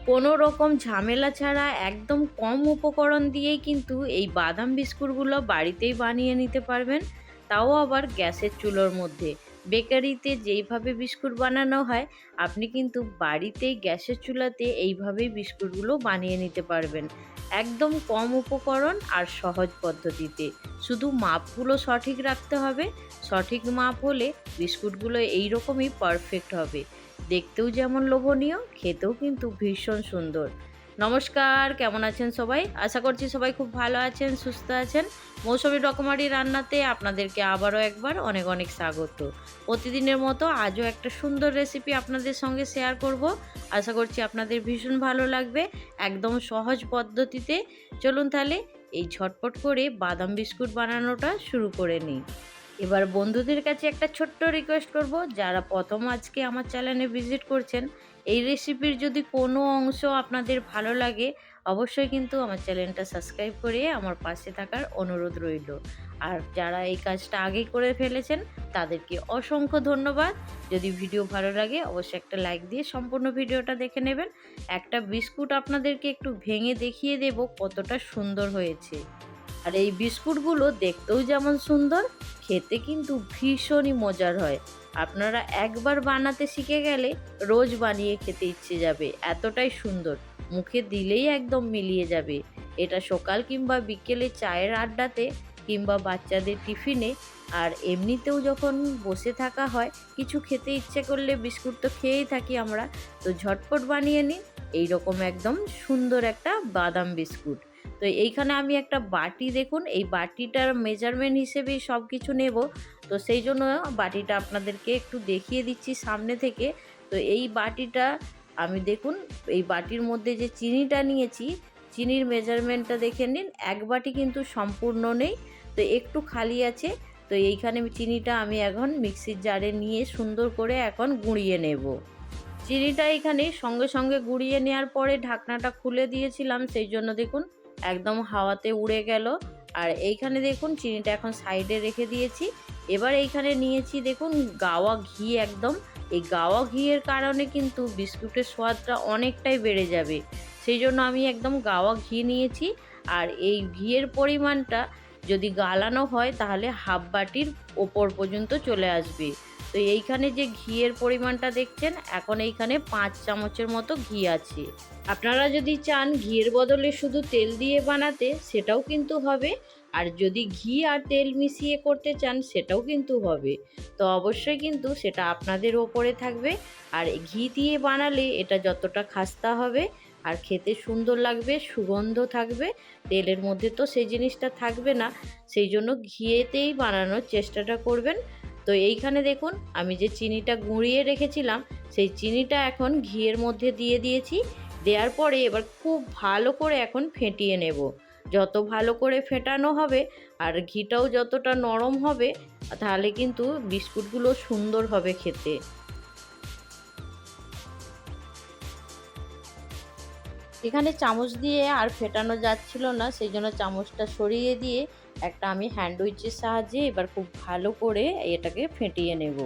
কোনো রকম ঝামেলা ছাড়া একদম কম উপকরণ দিয়েই কিন্তু এই বাদাম বিস্কুটগুলো বাড়িতেই বানিয়ে নিতে পারবেন, তাও আবার গ্যাসের চুলোর মধ্যে। বেকারিতে যেইভাবে বিস্কুট বানানো হয়, আপনি কিন্তু বাড়িতেই গ্যাসের চুলাতে এইভাবেই বিস্কুটগুলো বানিয়ে নিতে পারবেন। একদম কম উপকরণ আর সহজ পদ্ধতিতে। শুধু মাপগুলো সঠিক রাখতে হবে। সঠিক মাপ হলে বিস্কুটগুলো এইরকমই পারফেক্ট হবে। দেখতেও যেমন লোভনীয়, খেতেও কিন্তু ভীষণ সুন্দর। নমস্কার, কেমন আছেন সবাই? আশা করছি সবাই খুব ভালো আছেন, সুস্থ আছেন। মৌসুমী রকমারি রান্নাতে আপনাদেরকে আবারও একবার অনেক অনেক স্বাগত। প্রতিদিনের মতো আজও একটা সুন্দর রেসিপি আপনাদের সঙ্গে শেয়ার করব। আশা করছি আপনাদের ভীষণ ভালো লাগবে, একদম সহজ পদ্ধতিতে। চলুন তাহলে এই ঝটপট করে বাদাম বিস্কুট বানানোটা শুরু করে নিই। এবার বন্ধুদের কাছে একটা ছোট্ট রিকোয়েস্ট করব, যারা প্রথম আজকে আমার চ্যানেলে ভিজিট করছেন, এই রেসিপির যদি কোনো অংশ আপনাদের ভালো লাগে, অবশ্যই কিন্তু আমার চ্যানেলটা সাবস্ক্রাইব করে আমার পাশে থাকার অনুরোধ রইল। আর যারা এই কাজটা আগেই করে ফেলেছেন, তাদেরকে অসংখ্য ধন্যবাদ। যদি ভিডিও ভালো লাগে অবশ্যই একটা লাইক দিয়ে সম্পূর্ণ ভিডিওটা দেখে নেবেন। একটা বিস্কুট আপনাদেরকে একটু ভেঙে দেখিয়ে দেব কতটা সুন্দর হয়েছে। আর এই বিস্কুটগুলো দেখতেও যেমন সুন্দর, খেতে কিন্তু ভীষণই মজার হয়। আপনারা একবার বানাতে শিখে গেলে রোজ বানিয়ে খেতে ইচ্ছে যাবে, এতটাই সুন্দর। মুখে দিলেই একদম মিলিয়ে যাবে। এটা সকাল কিংবা বিকেলে চায়ের আড্ডাতে কিংবা বাচ্চাদের টিফিনে, আর এমনিতেও যখন বসে থাকা হয়, কিছু খেতে ইচ্ছে করলে বিস্কুট তো খেয়েই থাকি আমরা, তো ঝটপট বানিয়ে নিন এইরকম একদম সুন্দর একটা বাদাম বিস্কুট। তো এইখানে আমি একটা বাটি, দেখুন এই বাটিটার মেজারমেন্ট হিসেবেই সব কিছু নেব। তো সেই জন্য বাটিটা আপনাদেরকে একটু দেখিয়ে দিচ্ছি সামনে থেকে। তো এই বাটিটা আমি, দেখুন এই বাটির মধ্যে যে চিনিটা নিয়েছি, চিনির মেজারমেন্টটা দেখে নিন। এক বাটি কিন্তু সম্পূর্ণ নেই, তো একটু খালি আছে। তো এইখানে চিনিটা আমি এখন মিক্সির জারে নিয়ে সুন্দর করে এখন গুঁড়িয়ে নেব। চিনিটা এখানে সঙ্গে সঙ্গে গুঁড়িয়ে নেওয়ার পরে ঢাকনাটা খুলে দিয়েছিলাম, সেই জন্য দেখুন একদম হাওয়াতে উড়ে গেল। আর এইখানে দেখুন চিনিটা এখন সাইডে রেখে দিয়েছি। এবার এইখানে নিয়েছি দেখুন গাওয়া ঘি। একদম এই গাওয়া ঘিয়ের কারণে কিন্তু বিস্কুটের স্বাদটা অনেকটাই বেড়ে যাবে, সেই জন্য আমি একদম গাওয়া ঘি নিয়েছি। আর এই ঘিয়ের পরিমাণটা যদি গালানো হয় তাহলে হাফ বাটির ওপর পর্যন্ত চলে আসবে। তো এইখানে যে ঘিয়ের পরিমাণটা দেখছেন, এখন এইখানে 5 চামচের মতো ঘি আছে। আপনারা যদি চান ঘিয়ের বদলে শুধু তেল দিয়ে বানাতে, সেটাও কিন্তু হবে। আর যদি ঘি আর তেল মিশিয়ে করতে চান, সেটাও কিন্তু হবে। তো অবশ্যই কিন্তু সেটা আপনাদের ওপরে থাকবে। আর ঘি দিয়ে বানালে এটা যতটা খাস্তা হবে আর খেতে সুন্দর লাগবে, সুগন্ধ থাকবে। তেলের মধ্যে তো সেই জিনিসটা থাকবে না, সেই জন্য ঘিয়েতেই বানানোর চেষ্টাটা করবেন। তো এইখানে দেখুন আমি যে চিনিটা গুঁড়িয়ে রেখেছিলাম, সেই চিনিটা এখন ঘিয়ের মধ্যে দিয়ে দিয়েছি। দেওয়ার পরে এবার খুব ভালো করে এখন ফেটিয়ে নেব। যত ভালো করে ফেটানো হবে আর ঘিটাও যতটা নরম হবে, তাহলে কিন্তু বিস্কুটগুলো সুন্দর হবে খেতে। এখানে চামচ দিয়ে আর ফেটানো যাচ্ছিল না, সেই জন্য চামচটা সরিয়ে দিয়ে একটা আমি হ্যান্ডউইচের সাহায্যে এবার খুব ভালো করে এটাকে ফেটিয়ে নেব।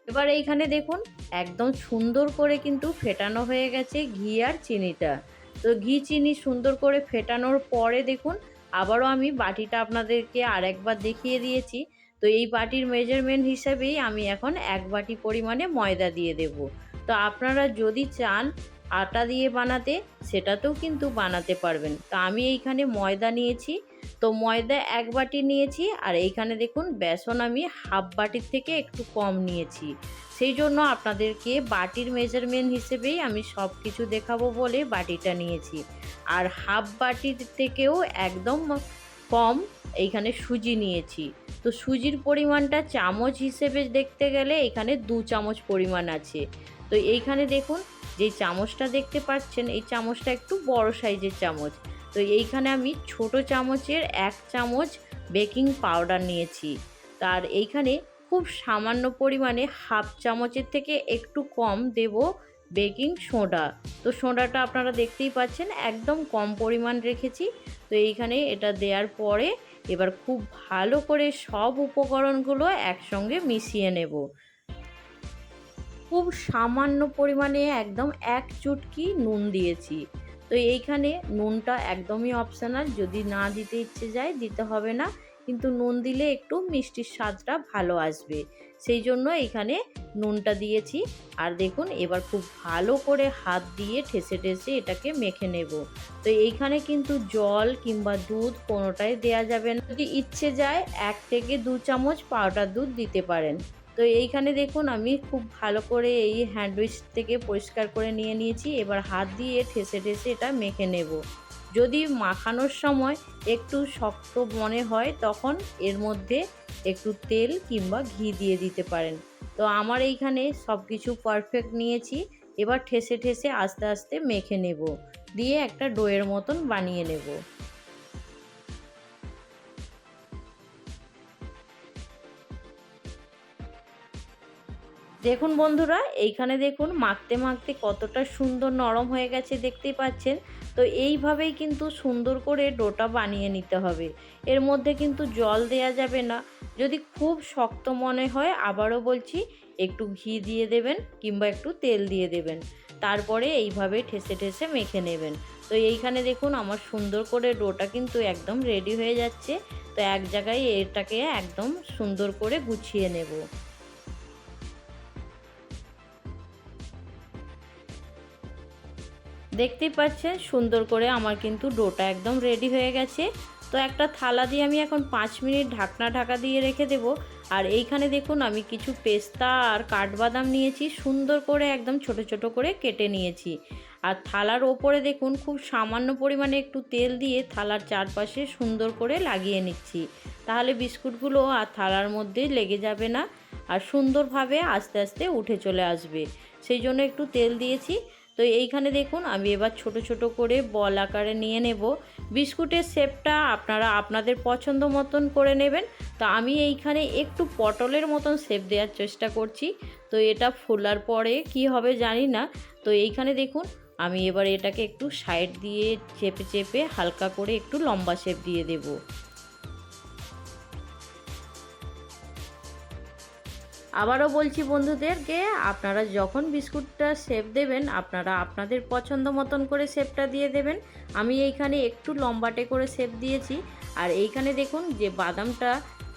এবার এইখানে দেখুন একদম সুন্দর করে কিন্তু ফেটানো হয়ে গেছে ঘি আর চিনিটা। তো ঘি চিনি সুন্দর করে ফেটানোর পরে দেখুন আবারও আমি বাটিটা আপনাদেরকে আরেকবার দেখিয়ে দিয়েছি। তো এই বাটির মেজারমেন্ট হিসাবেই আমি এখন 1 বাটি পরিমাণে ময়দা দিয়ে দেব। তো আপনারা যদি চান আটা দিয়ে বানাতে, সেটাতেও কিন্তু বানাতে পারবেন। তো আমি এইখানে ময়দা নিয়েছি, তো ময়দা 1 বাটি নিয়েছি। আর এইখানে দেখুন বেসন আমি হাফ বাটির থেকে একটু কম নিয়েছি। সেই জন্য আপনাদেরকে বাটির মেজারমেন্ট হিসেবেই আমি সব কিছু দেখাবো বলে বাটিটা নিয়েছি। আর হাফ বাটির থেকেও একদম কম এইখানে সুজি নিয়েছি। তো সুজির পরিমাণটা চামচ হিসেবে দেখতে গেলে এখানে 2 চামচ পরিমাণ আছে। তো এইখানে দেখুন যে চামচটা দেখতে পাচ্ছেন, এই চামচটা একটু বড় সাইজের চামচ। তো এইখানে আমি ছোট চামচের 1 চামচ বেকিং পাউডার নিয়েছি। তার এইখানে খুব সামান্য পরিমাণে হাফ চামচের থেকে একটু কম দেব বেকিং সোডা। তো সোডাটা আপনারা দেখতেই পাচ্ছেন একদম কম পরিমাণ রেখেছি। তো এইখানে এটা দেওয়ার পরে এবার খুব ভালো করে সব উপকরণগুলো একসঙ্গে মিশিয়ে নেব। খুব সামান্য পরিমাণে একদম এক চুটকি নুন দিয়েছি। তো এইখানে নুনটা একদমই অপশনাল, যদি না দিতে ইচ্ছে যায় দিতে হবে না, কিন্তু নুন দিলে একটু মিষ্টির স্বাদটা ভালো আসবে, সেই জন্য এখানে নুনটা দিয়েছি। আর দেখুন এবার খুব ভালো করে হাত দিয়ে ঠেসে ঠেসে এটাকে মেখে নেব। তো এইখানে কিন্তু জল কিংবা দুধ কোনোটাই দেয়া যাবে না, যদি ইচ্ছে যায় 1 থেকে 2 চামচ পাউডার দুধ দিতে পারেন। তো এইখানে দেখুন আমি খুব ভালো করে এই হ্যান্ড উইচ থেকে পরিষ্কার করে নিয়েছি। এবার হাত দিয়ে ঠেসে ঠেসে এটা মেখে নেব। যদি মাখানোর সময় একটু শক্ত মনে হয় তখন এর মধ্যে একটু তেল কিংবা ঘি দিয়ে দিতে পারেন। তো আমার এইখানে সব কিছু পারফেক্ট নিয়েছি। এবার ঠেসে ঠেসে আস্তে আস্তে মেখে নেব, দিয়ে একটা ডোয়ের মতন বানিয়ে নেব। দেখুন বন্ধুরা, এইখানে দেখুন মাখতে মাখতে কতটা সুন্দর নরম হয়ে গেছে দেখতেই পাচ্ছেন। তো এইভাবেই কিন্তু সুন্দর করে ডোটা বানিয়ে নিতে হবে। এর মধ্যে কিন্তু জল দেয়া যাবে না। যদি খুব শক্ত মনে হয় আবারও বলছি একটু ঘি দিয়ে দেবেন কিংবা একটু তেল দিয়ে দেবেন। তারপরে এইভাবে ঠেসে ঠেসে মেখে নেবেন। তো এইখানে দেখুন আমার সুন্দর করে ডোটা কিন্তু একদম রেডি হয়ে যাচ্ছে। তো এক জায়গায় এটাকে একদম সুন্দর করে গুছিয়ে নেব। দেখতেই পাচ্ছেন সুন্দর করে আমার কিন্তু ডোটা একদম রেডি হয়ে গেছে। তো একটা থালা দিয়ে আমি এখন 5 মিনিট ঢাকা দিয়ে রেখে দেব। আর এইখানে দেখুন আমি কিছু পেস্তা আর কাঠবাদাম নিয়েছি, সুন্দর করে একদম ছোট ছোট করে কেটে নিয়েছি। আর থালার ওপরে দেখুন খুব সামান্য পরিমাণে একটু তেল দিয়ে থালার চারপাশে সুন্দর করে লাগিয়ে নিচ্ছি, তাহলে বিস্কুটগুলো আর থালার মধ্যে লেগে যাবে না আর সুন্দরভাবে আস্তে আস্তে উঠে চলে আসবে, সেই জন্য একটু তেল দিয়েছি। তো এইখানে দেখুন আমি এবার ছোট ছোট করে বল আকারে নিয়ে নেব। বিস্কুটের শেপটা আপনারা আপনাদের পছন্দ মতন করে নেবেন। তো আমি এইখানে একটু পটলের মতন শেপ দেওয়ার চেষ্টা করছি। তো এটা ফোলার পরে কি হবে জানি না। তো এইখানে দেখুন আমি এবার এটাকে একটু সাইড দিয়ে চেপে চেপে হালকা করে একটু লম্বা শেপ দিয়ে দেবো। আবারও বলছি বন্ধুদেরকে, আপনারা যখন বিস্কুটটা শেপ দেবেন আপনারা আপনাদের পছন্দ মতন করে শেপটা দিয়ে দেবেন। আমি এইখানে একটু লম্বাটে করে শেপ দিয়েছি। আর এইখানে দেখুন যে বাদামটা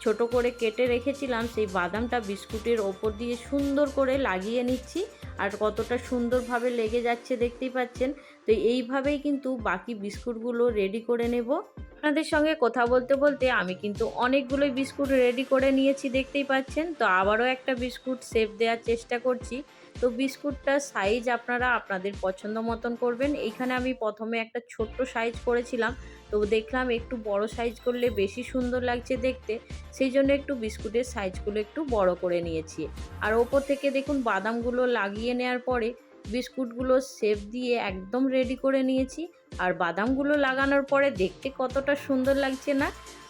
ছোট করে কেটে রেখেছিলাম, সেই বাদামটা বিস্কুটের ওপর দিয়ে সুন্দর করে লাগিয়ে নিচ্ছি। আর কতটা সুন্দরভাবে লেগে যাচ্ছে দেখতেই পাচ্ছেন। তো এইভাবেই কিন্তু বাকি বিস্কুটগুলো রেডি করে নেব। আপনাদের সঙ্গে কথা বলতে বলতে আমি কিন্তু অনেকগুলোই বিস্কুট রেডি করে নিয়েছি দেখতেই পাচ্ছেন। তো আবারও একটা বিস্কুট শেপ দেওয়ার চেষ্টা করছি। তো বিস্কুটটার সাইজ আপনারা আপনাদের পছন্দ মতন করবেন। এইখানে আমি প্রথমে একটা ছোট্ট সাইজ করেছিলাম, তো দেখলাম একটু বড় সাইজ করলে বেশি সুন্দর লাগছে দেখতে, সেই জন্য একটু বিস্কুটের সাইজগুলো একটু বড় করে নিয়েছি। আর ওপর থেকে দেখুন বাদামগুলো লাগিয়ে নেওয়ার পরে বিস্কুটগুলো শেপ দিয়ে একদম রেডি করে নিয়েছি। আর বাদামগুলো লাগানোর পরে দেখতে কতটা সুন্দর লাগছে না।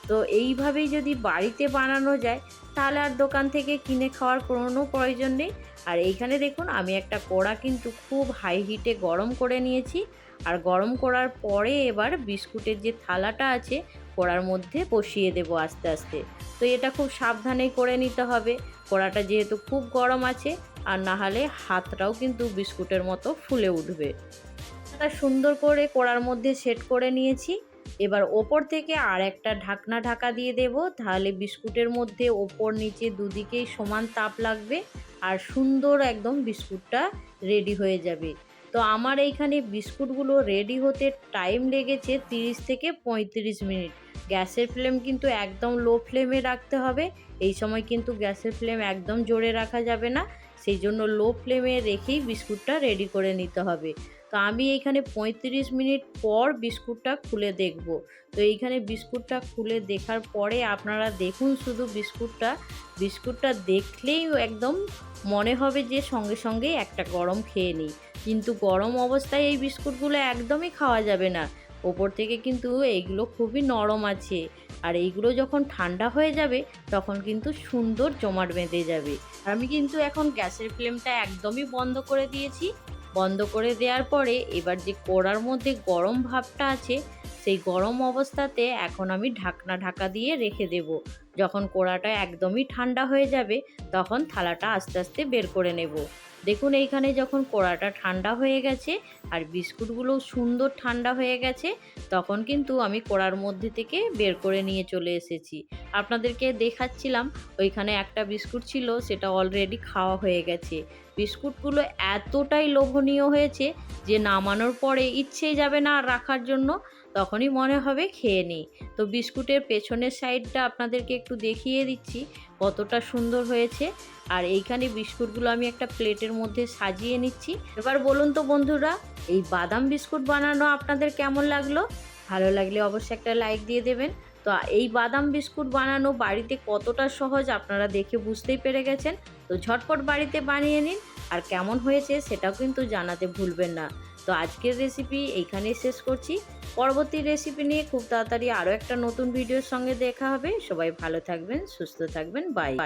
তো এইভাবেই যদি বাড়িতে বানানো যায় তাহলে আর দোকান থেকে কিনে খাওয়ার কোনো প্রয়োজন নেই। আর এইখানে দেখুন আমি একটা কড়া কিন্তু খুব হাই হিটে গরম করে নিয়েছি। আর গরম করার পরে এবার বিস্কুটের যে থালাটা আছে কড়ার মধ্যে বসিয়ে দেব আস্তে আস্তে। তো এটা খুব সাবধানে করে নিতে হবে, কড়াটা যেহেতু খুব গরম আছে, আর না হলে হাতটাও কিন্তু বিস্কুটের মতো ফুলে উঠবে। এটা সুন্দর করে কড়ার মধ্যে সেট করে নিয়েছি। এবার ওপর থেকে আর একটা ঢাকনা ঢাকা দিয়ে দেব, তাহলে বিস্কুটের মধ্যে ওপর নিচে দুদিকেই সমান তাপ লাগবে আর সুন্দর একদম বিস্কুটটা রেডি হয়ে যাবে। তো আমার এইখানে বিস্কুটগুলো রেডি হতে টাইম লেগেছে 30 থেকে 35 মিনিট। গ্যাসের ফ্লেম কিন্তু একদম লো ফ্লেমে রাখতে হবে। এই সময় কিন্তু গ্যাসের ফ্লেম একদম জোরে রাখা যাবে না, সেই জন্য লো ফ্লেমে রেখেই বিস্কুটটা রেডি করে নিতে হবে। তো আমি এইখানে 35 মিনিট পর বিস্কুটটা খুলে দেখব। তো এইখানে বিস্কুটটা খুলে দেখার পরে আপনারা দেখুন শুধু বিস্কুটটা দেখলেই একদম মনে হবে যে সঙ্গে সঙ্গেই একটা গরম খেয়ে নিই, কিন্তু গরম অবস্থায় এই বিস্কুটগুলো একদমই খাওয়া যাবে না। ওপর থেকে কিন্তু এইগুলো খুবই নরম আছে, আর এইগুলো যখন ঠান্ডা হয়ে যাবে তখন কিন্তু সুন্দর জমাট বেঁধে যাবে। আমি কিন্তু এখন গ্যাসের ফ্লেমটা একদমই বন্ধ করে দিয়েছি। বন্ধ করে দেওয়ার পরে এবার যে কড়ার মধ্যে গরম ভাবটা আছে সেই গরম অবস্থাতে এখন আমি ঢাকা দিয়ে রেখে দেব। যখন কড়াটা একদমই ঠান্ডা হয়ে যাবে তখন থালাটা আস্তে আস্তে বের করে নেব। দেখুন এইখানে যখন কড়াটা ঠান্ডা হয়ে গেছে আর বিস্কুটগুলোও সুন্দর ঠান্ডা হয়ে গেছে, তখন কিন্তু আমি কড়ার মধ্যে থেকে বের করে নিয়ে চলে এসেছি। আপনাদেরকে দেখাচ্ছিলাম ওইখানে একটা বিস্কুট ছিল, সেটা অলরেডি খাওয়া হয়ে গেছে। বিস্কুটগুলো এতটাই লোভনীয় হয়েছে যে নামানোর পরে ইচ্ছেই যাবে না আর রাখার জন্য, তখনই মনে হবে খেয়ে নিই। তো বিস্কুটের পেছনের সাইডটা আপনাদেরকে একটু দেখিয়ে দিচ্ছি কতটা সুন্দর হয়েছে। আর এইখানে বিস্কুটগুলো আমি একটা প্লেটের মধ্যে সাজিয়ে নিচ্ছি। এবার বলুন তো বন্ধুরা, এই বাদাম বিস্কুট বানানো আপনাদের কেমন লাগলো? ভালো লাগলে অবশ্যই একটা লাইক দিয়ে দেবেন। তো এই বাদাম বিস্কুট বানানো বাড়িতে কতটা সহজ আপনারা দেখে বুঝতেই পেরে গেছেন। তো ঝটপট বাড়িতে বানিয়ে নিন, আর কেমন হয়েছে সেটাও কিন্তু জানাতে ভুলবেন না। তো আজকের রেসিপি এইখানেই শেষ করছি। পরবর্তী রেসিপি নিয়ে খুব তাড়াতাড়ি আরও একটা নতুন ভিডিওর সঙ্গে দেখা হবে। সবাই ভালো থাকবেন, সুস্থ থাকবেন, বাই।